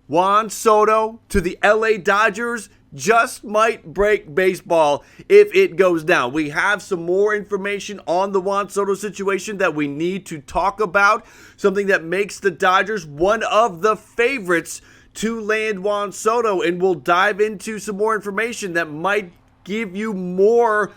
Juan Soto to the LA Dodgers just might break baseball if it goes down. We have some more information on the Juan Soto situation that we need to talk about, something that makes the Dodgers one of the favorites to land Juan Soto, and we'll dive into some more information that might give you more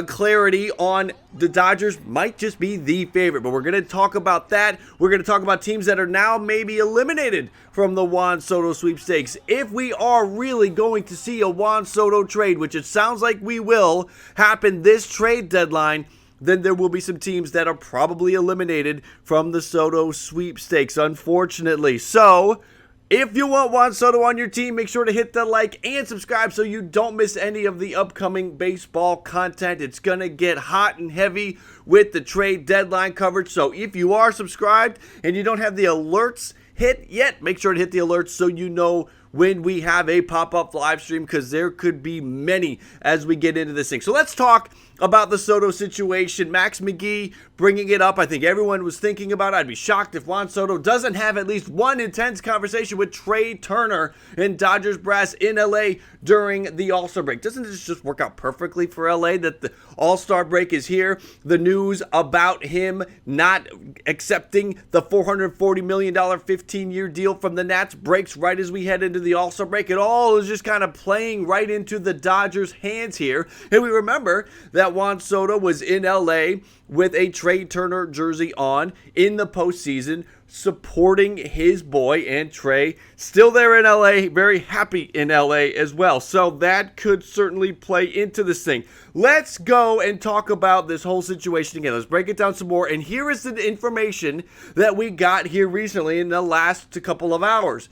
clarity on the Dodgers might just be the favorite. But we're going to talk about that. We're going to talk about teams that are now maybe eliminated from the Juan Soto sweepstakes. If we are really going to see a Juan Soto trade, which it sounds like we will happen this trade deadline, then there will be some teams that are probably eliminated from the Soto sweepstakes, unfortunately. So if you want Juan Soto on your team, make sure to hit the like and subscribe so you don't miss any of the upcoming baseball content. It's going to get hot and heavy with the trade deadline coverage. So if you are subscribed and you don't have the alerts hit yet, make sure to hit the alerts so you know when we have a pop-up live stream, because there could be many as we get into this thing. So let's talk about the Soto situation. Max McGee bringing it up. I think everyone was thinking about it. I'd be shocked if Juan Soto doesn't have at least one intense conversation with Trey Turner and Dodgers brass in LA during the All-Star break. Doesn't this just work out perfectly for LA that the All-Star break is here? The news about him not accepting the $440 million 15-year deal from the Nats breaks right as we head into the All-Star break. It all is just kind of playing right into the Dodgers' hands here. And we remember that Juan Soto was in LA with a Trey Turner jersey on in the postseason, supporting his boy, and Trey still there in LA, very happy in LA as well. So that could certainly play into this thing. Let's go and talk about this whole situation again. Let's break it down some more. And here is the information that we got here recently in the last couple of hours.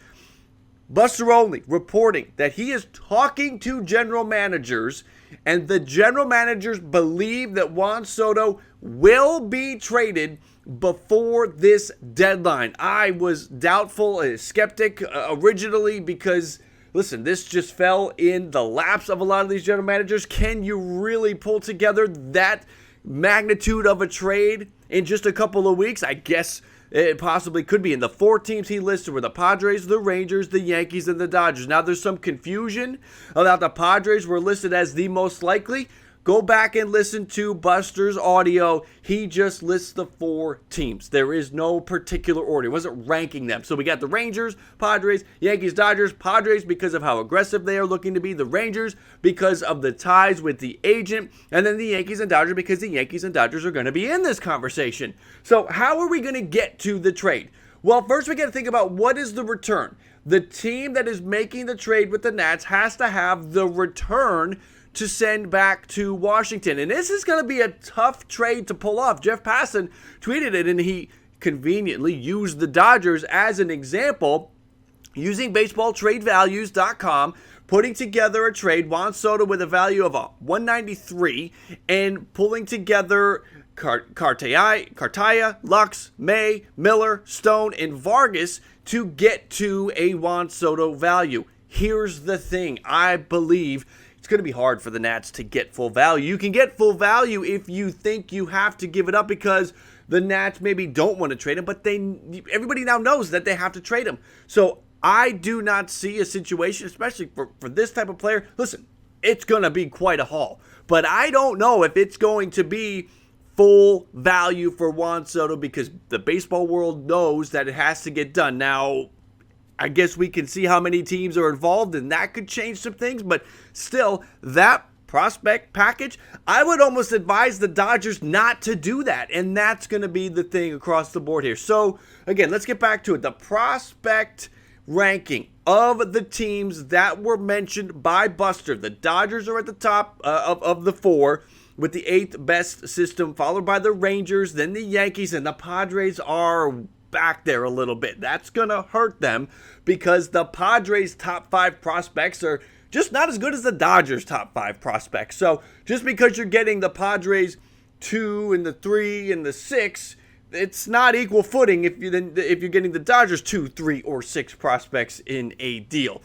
Buster Olney reporting that he is talking to general managers, and the general managers believe that Juan Soto will be traded before this deadline. I was doubtful, a skeptic originally, because listen, this just fell in the laps of a lot of these general managers. Can you really pull together that magnitude of a trade in just a couple of weeks? I guess it possibly could be. And the four teams he listed were the Padres, the Rangers, the Yankees, and the Dodgers. Now, there's some confusion about the Padres were listed as the most likely. Go back and listen to Buster's audio. He just lists the four teams. There is no particular order. He wasn't ranking them. So we got the Rangers, Padres, Yankees, Dodgers. Padres because of how aggressive they are looking to be. The Rangers because of the ties with the agent. And then the Yankees and Dodgers because the Yankees and Dodgers are going to be in this conversation. So how are we going to get to the trade? Well, first we got to think about what is the return. The team that is making the trade with the Nats has to have the return to send back to Washington. And this is going to be a tough trade to pull off. Jeff Passan tweeted it, and he conveniently used the Dodgers as an example, using baseballtradevalues.com, putting together a trade, Juan Soto with a value of $193, and pulling together Cartaya, Lux, May, Miller, Stone, and Vargas to get to a Juan Soto value. Here's the thing. I believe it's going to be hard for the Nats to get full value. You can get full value if you think you have to give it up because the Nats maybe don't want to trade him, but everybody now knows that they have to trade him. So I do not see a situation, especially for this type of player. Listen, it's going to be quite a haul, but I don't know if it's going to be full value for Juan Soto because the baseball world knows that it has to get done. Now, I guess we can see how many teams are involved, and that could change some things. But still, that prospect package, I would almost advise the Dodgers not to do that. And that's going to be the thing across the board here. So, again, let's get back to it. The prospect ranking of the teams that were mentioned by Buster. The Dodgers are at the top of the four with the 8th best system, followed by the Rangers, then the Yankees, and the Padres are back there a little bit. That's going to hurt them because the Padres' top 5 prospects are just not as good as the Dodgers' top 5 prospects. So just because you're getting the Padres 2 and the 3 and the 6, it's not equal footing if you're getting the Dodgers 2, 3, or 6 prospects in a deal.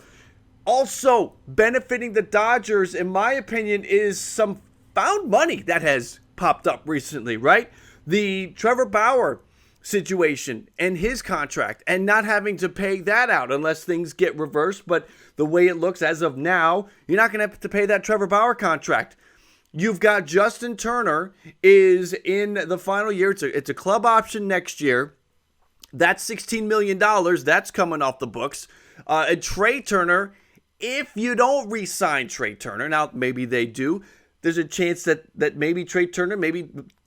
Also benefiting the Dodgers, in my opinion, is some found money that has popped up recently, right? The Trevor Bauer situation and his contract and not having to pay that out unless things get reversed. But the way it looks as of now, you're not going to have to pay that Trevor Bauer contract. You've got Justin Turner is in the final year. It's a club option next year. That's $16 million. That's coming off the books. And Trey Turner, if you don't re-sign Trey Turner, now maybe they do, there's a chance that maybe Trey Turner,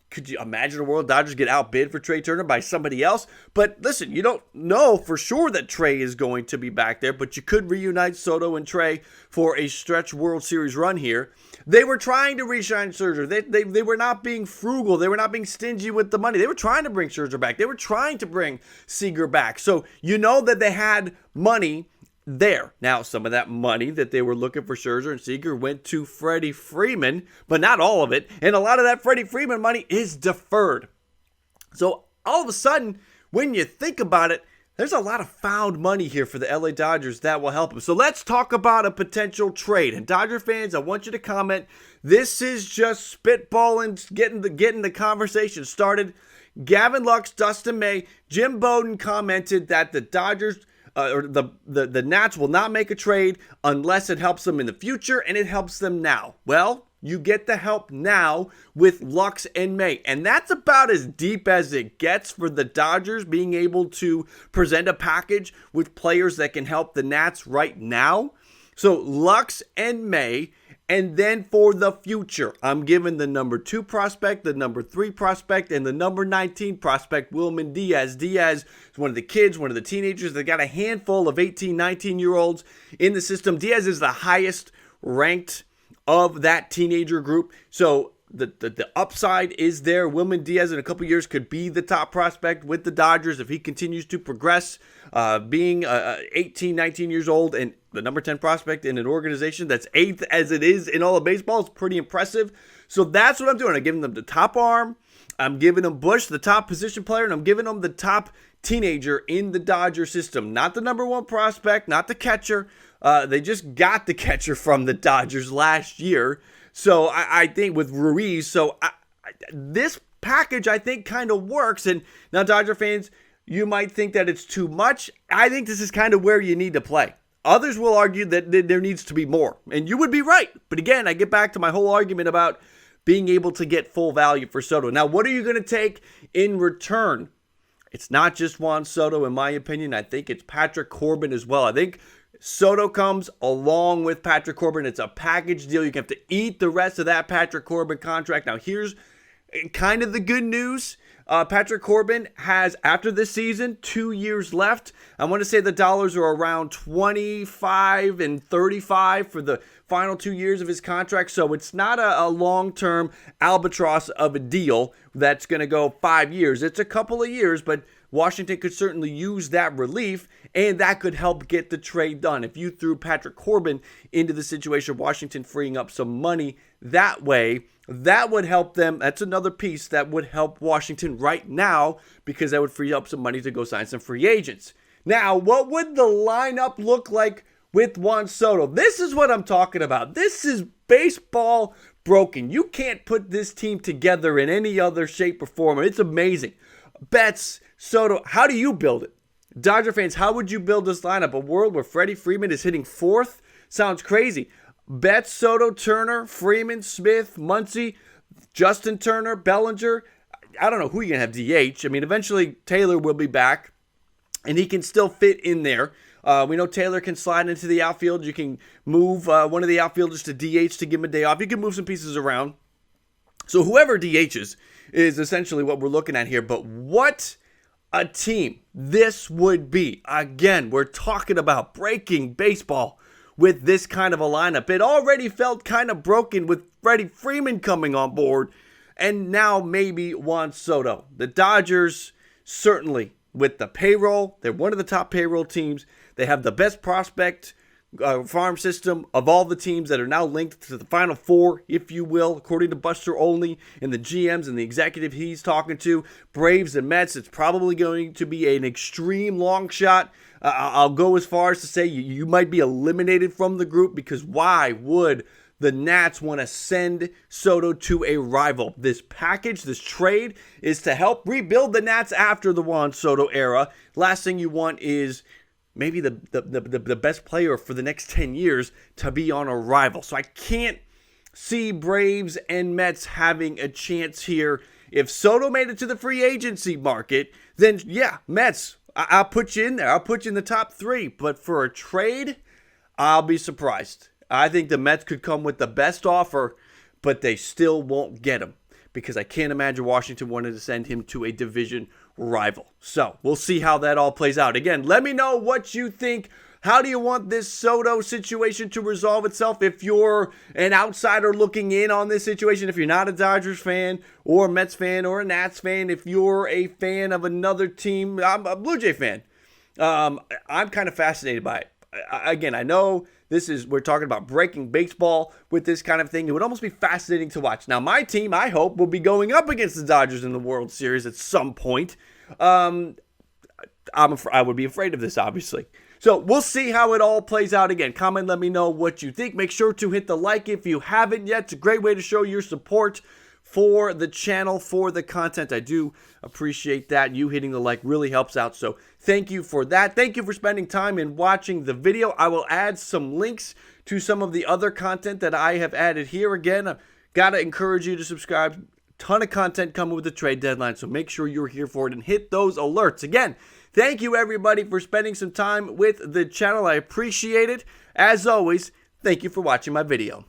could you imagine a world Dodgers get outbid for Trey Turner by somebody else? But listen, you don't know for sure that Trey is going to be back there, but you could reunite Soto and Trey for a stretch World Series run here. They were trying to re-sign Scherzer. They were not being frugal. They were not being stingy with the money. They were trying to bring Scherzer back. They were trying to bring Seager back. So you know that they had money there. Now, some of that money that they were looking for Scherzer and Seager went to Freddie Freeman, but not all of it. And a lot of that Freddie Freeman money is deferred. So all of a sudden, when you think about it, there's a lot of found money here for the LA Dodgers that will help them. So let's talk about a potential trade. And Dodger fans, I want you to comment. This is just spitballing, getting the conversation started. Gavin Lux, Dustin May, Jim Bowden commented that the Dodgers or the Nats will not make a trade unless it helps them in the future, and it helps them now. Well, you get the help now with Lux and May, and that's about as deep as it gets for the Dodgers being able to present a package with players that can help the Nats right now. So Lux and May. And then for the future, I'm giving the number 2 prospect, the number 3 prospect, and the number 19 prospect, Wilman Diaz. Diaz is one of the kids, one of the teenagers. They got a handful of 18, 19-year-olds in the system. Diaz is the highest ranked of that teenager group. So the upside is there. Wilman Diaz in a couple years could be the top prospect with the Dodgers if he continues to progress, being 18, 19 years old and the number 10 prospect in an organization that's 8th as it is in all of baseball. Is pretty impressive. So that's what I'm doing. I'm giving them the top arm. I'm giving them Bush, the top position player, and I'm giving them the top teenager in the Dodger system. Not the number 1 prospect, not the catcher. They just got the catcher from the Dodgers last year. So I think with Ruiz, this package I think kind of works. And now Dodger fans, you might think that it's too much. I think this is kind of where you need to play. Others will argue that there needs to be more. And you would be right. But again, I get back to my whole argument about being able to get full value for Soto. Now, what are you going to take in return? It's not just Juan Soto, in my opinion. I think it's Patrick Corbin as well. I think Soto comes along with Patrick Corbin. It's a package deal. You have to eat the rest of that Patrick Corbin contract. Now, here's kind of the good news. Patrick Corbin has, after this season, 2 years left. I want to say the dollars are around 25 and 35 for the final 2 years of his contract. So it's not a long-term albatross of a deal that's going to go 5 years. It's a couple of years, but Washington could certainly use that relief, and that could help get the trade done. If you threw Patrick Corbin into the situation of Washington freeing up some money that way, that would help them. That's another piece that would help Washington right now because that would free up some money to go sign some free agents. Now, what would the lineup look like with Juan Soto? This is what I'm talking about. This is baseball broken. You can't put this team together in any other shape or form. It's amazing. Betts, Soto, how do you build it? Dodger fans, how would you build this lineup? A world where Freddie Freeman is hitting 4th? Sounds crazy. Betts, Soto, Turner, Freeman, Smith, Muncy, Justin Turner, Bellinger. I don't know who you're going to have DH. I mean, eventually Taylor will be back, and he can still fit in there. We know Taylor can slide into the outfield. You can move one of the outfielders to DH to give him a day off. You can move some pieces around. So whoever DHs is essentially what we're looking at here. But what a team this would be. Again, we're talking about breaking baseball with this kind of a lineup. It already felt kind of broken with Freddie Freeman coming on board, and now maybe Juan Soto. The Dodgers, certainly with the payroll, they're one of the top payroll teams. They have the best prospect farm system of all the teams that are now linked to the Final Four, if you will, according to Buster Olney and the GMs and the executive he's talking to. Braves and Mets, it's probably going to be an extreme long shot. I'll go as far as to say you might be eliminated from the group, because why would the Nats want to send Soto to a rival. This package, this trade, is to help rebuild the Nats after the Juan Soto era. Last thing you want is maybe the best player for the next 10 years to be on a rival. So I can't see Braves and Mets having a chance here. If Soto made it to the free agency market, then yeah, Mets, I'll put you in there. I'll put you in the top 3. But for a trade, I'll be surprised. I think the Mets could come with the best offer, but they still won't get him because I can't imagine Washington wanted to send him to a division rival. So we'll see how that all plays out. Again, let me know what you think. How do you want this Soto situation to resolve itself? If you're an outsider looking in on this situation, if you're not a Dodgers fan or a Mets fan or a Nats fan, if you're a fan of another team, I'm a Blue Jay fan. I'm kind of fascinated by it. Again, I know we're talking about breaking baseball with this kind of thing. It would almost be fascinating to watch. Now, my team, I hope, will be going up against the Dodgers in the World Series at some point. I would be afraid of this, obviously. So we'll see how it all plays out. Again, comment, let me know what you think. Make sure to hit the like if you haven't yet. It's a great way to show your support for the channel, for the content. I do appreciate that. You hitting the like really helps out. So thank you for that. Thank you for spending time and watching the video. I will add some links to some of the other content that I have added here. Again, I've got to encourage you to subscribe. Ton of content coming with the trade deadline, so make sure you're here for it and hit those alerts. Again, thank you everybody for spending some time with the channel. I appreciate it. As always, thank you for watching my video.